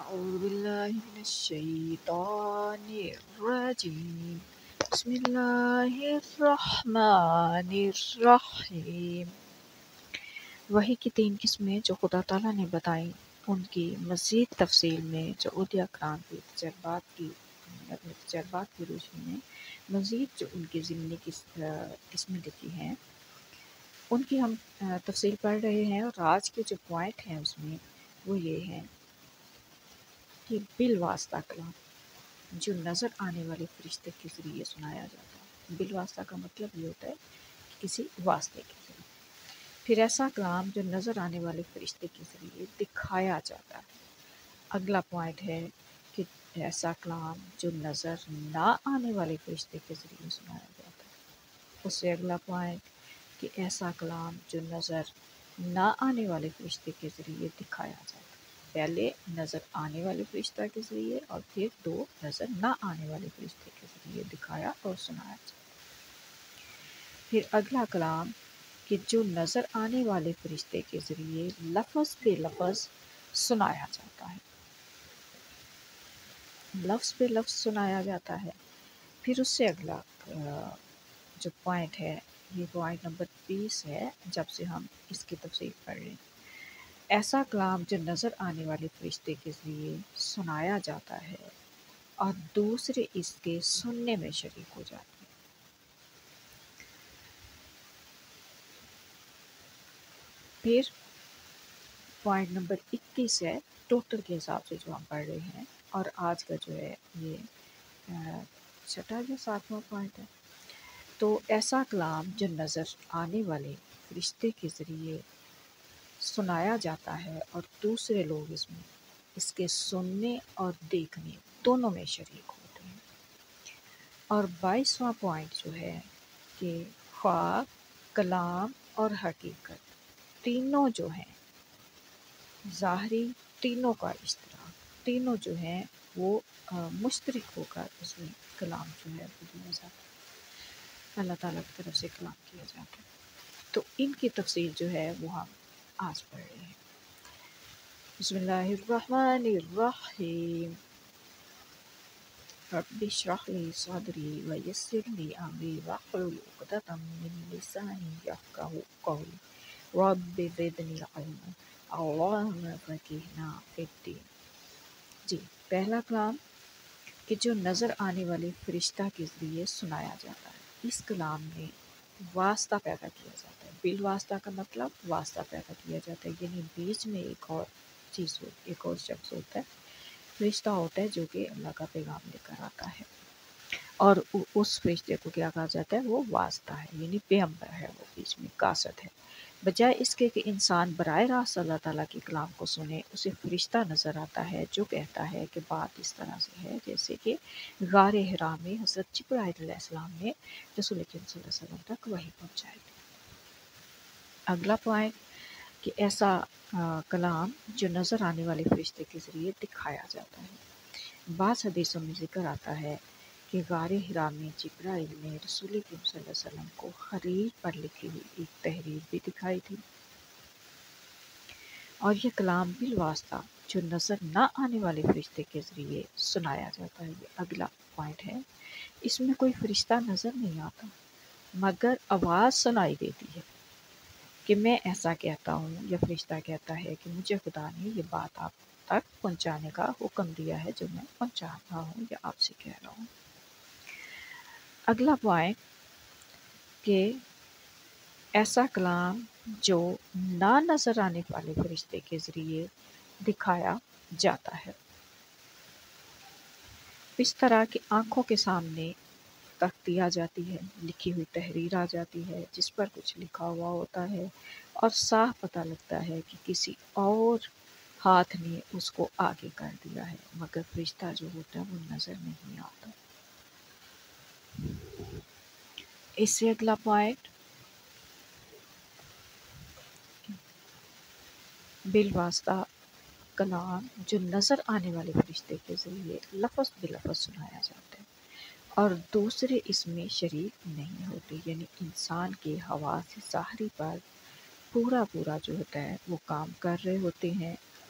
أعوذ بالله من الشيطان الرجيم بسم الله الرحمن الرحیم۔ وحی کی تین قسمیں جو خدا تعالیٰ نے بتائیں، ان کی مزید تفصیل میں جو اولیاء کرام کی تجربات کی روشنی میں مزید جو ان کی ضمنی قسمیں لکھی ہیں، ان کی ہم تفصیل پڑھ رہے ہیں۔ اور آج کے جو پوائنٹ ہیں اس میں وہ یہ ہیں کہ بالواسطہ کلام جو نظر آنے والے فرشتے کے ذریعے سنایا جاتا ہے۔ بالواسطہ کا مطلب یہ ہوتا ہے کہ کسی واسطے کے ذریعے۔ پھر ایسا کلام جو نظر آنے والے فرشتے کے ذریعے دکھایا جاتا ہے۔ اگلا پوائنٹ ہے کہ ایسا کلام جو نظر نہ آنے والے فرشتے کے ذریعے سنایا جاتا ہے۔ اس سے اگلا پوائنٹ کہ ایسا کلام جو نظر نہ آنے والے فرشتے کے ذریعے دکھایا جاتا ہے۔ پہلے نظر آنے والے فرشتہ کے ذریعے اور پھر دو نظر نہ آنے والے فرشتے کے ذریعے دکھایا اور سنایا جاتا ہے۔ پھر اگلا کلام کہ جو نظر آنے والے فرشتے کے ذریعے لفظ بے لفظ سنایا جاتا ہے، لفظ بے لفظ سنایا جاتا ہے۔ پھر اس سے اگلا جو پوائنٹ ہے، یہ پوائنٹ نمبر 20 ہے، جب سے ہم اس کی تفصیل پڑھ رہے ہیں۔ ایسا کلام جو نظر آنے والے فرشتے کے ذریعے سنایا جاتا ہے اور دوسرے اس کے سننے میں شریک ہو جاتے ہیں۔ پھر پوائنٹ نمبر 21 ہے، ٹوٹل کے حساب سے جو ہم پڑھ رہے ہیں، اور آج کا جو ہے یہ چھٹا یا ساتواں پوائنٹ ہے۔ تو ایسا کلام جو نظر آنے والے فرشتے کے ذریعے سنایا جاتا ہے اور دوسرے لوگ اس کے سننے اور دیکھنے دونوں میں شریک ہوتے ہیں۔ اور 22واں پوائنٹ جو ہے کہ خواب، کلام اور حقیقت تینوں جو ہیں ظاہری، تینوں کا اشتراک، تینوں جو ہیں وہ مشترک ہو کر اس میں کلام جو ہے وہ دیا جاتا ہے، اللہ تعالیٰ کی طرف سے کلام کیا جاتا ہے۔ تو ان کی تفصیل جو ہے وہ ہم آج پڑھ رہے ہیں۔ بسم اللہ الرحمن الرحیم۔ رب اشرح لی صدری ویسر لی امری واحلل عقدۃ من لسانی یفقہوا قولی رب زدنی علما اللہم فقہنا فی الدین۔ جی، پہلا کلام کہ جو نظر آنے والے فرشتہ کے ذریعے سنایا جاتا ہے، اس کلام میں واسطہ پیدا کیا جاتا ہے۔ بالواسطہ کا مطلب واسطہ پیدا کیا جاتا ہے، یعنی بیچ میں ایک اور چیز ایک اور شخص ہوتا ہے، فرشتہ ہوتا ہے جو کہ اللہ کا پیغام لے کر آتا ہے، اور اس فرشتے کو کیا کہا جاتا ہے؟ وہ واسطہ ہے، یعنی پیغمبر ہے، وہ بیچ میں قاصد ہے۔ بجائے اس کے کہ انسان براہ راست اللہ تعالیٰ کے کلام کو سنے، اسے فرشتہ نظر آتا ہے جو کہتا ہے کہ بات اس طرح سے ہے جیسے کہ غار حرا میں حضرت جبرائیل علیہ السلام نے رسول کریم صلی اللہ علیہ وسلم تک وحی پہنچائی تھی۔ اگلا پوائنٹ کہ ایسا کلام جو نظر آنے والے فرشتے کے ذریعے دکھایا جاتا ہے۔ بعض حدیثوں میں ذکر آتا ہے کہ غار حرا میں جبرائیل نے رسول کریم صلی اللہ علیہ وسلم کو حریر پر لکھی ہوئی ایک تحریر بھی دکھائی تھی۔ اور یہ کلام بالواسطہ جو نظر نہ آنے والے فرشتے کے ذریعے سنایا جاتا ہے، یہ اگلا پوائنٹ ہے۔ اس میں کوئی فرشتہ نظر نہیں آتا، مگر آواز سنائی دیتی ہے کہ میں ایسا کہتا ہوں، یا فرشتہ کہتا ہے کہ مجھے خدا نے یہ بات آپ تک پہنچانے کا حکم دیا ہے جو میں پہنچا رہا ہوں یا آپ سے کہہ رہا ہوں۔ اگلا پوائنٹ کہ ایسا کلام جو نہ نظر آنے والے فرشتے کے ذریعے دکھایا جاتا ہے، اس طرح کی آنکھوں کے سامنے تختی آ جاتی ہے، لکھی ہوئی تحریر آ جاتی ہے جس پر کچھ لکھا ہوا ہوتا ہے، اور صاف پتہ لگتا ہے کہ کسی اور ہاتھ نے اس کو آگے کر دیا ہے، مگر فرشتہ جو ہوتا ہے وہ نظر نہیں آتا۔ اس سے اگلا پوائنٹ بالواسطہ کلام جو نظر آنے والے فرشتے کے ذریعے لفظ بے لفظ سنایا جاتا ہے اور دوسرے اس میں شریک نہیں ہوتے، یعنی انسان کے حواس ظاہری پر پورا جو ہوتا ہے وہ کام کر رہے ہوتے ہیں،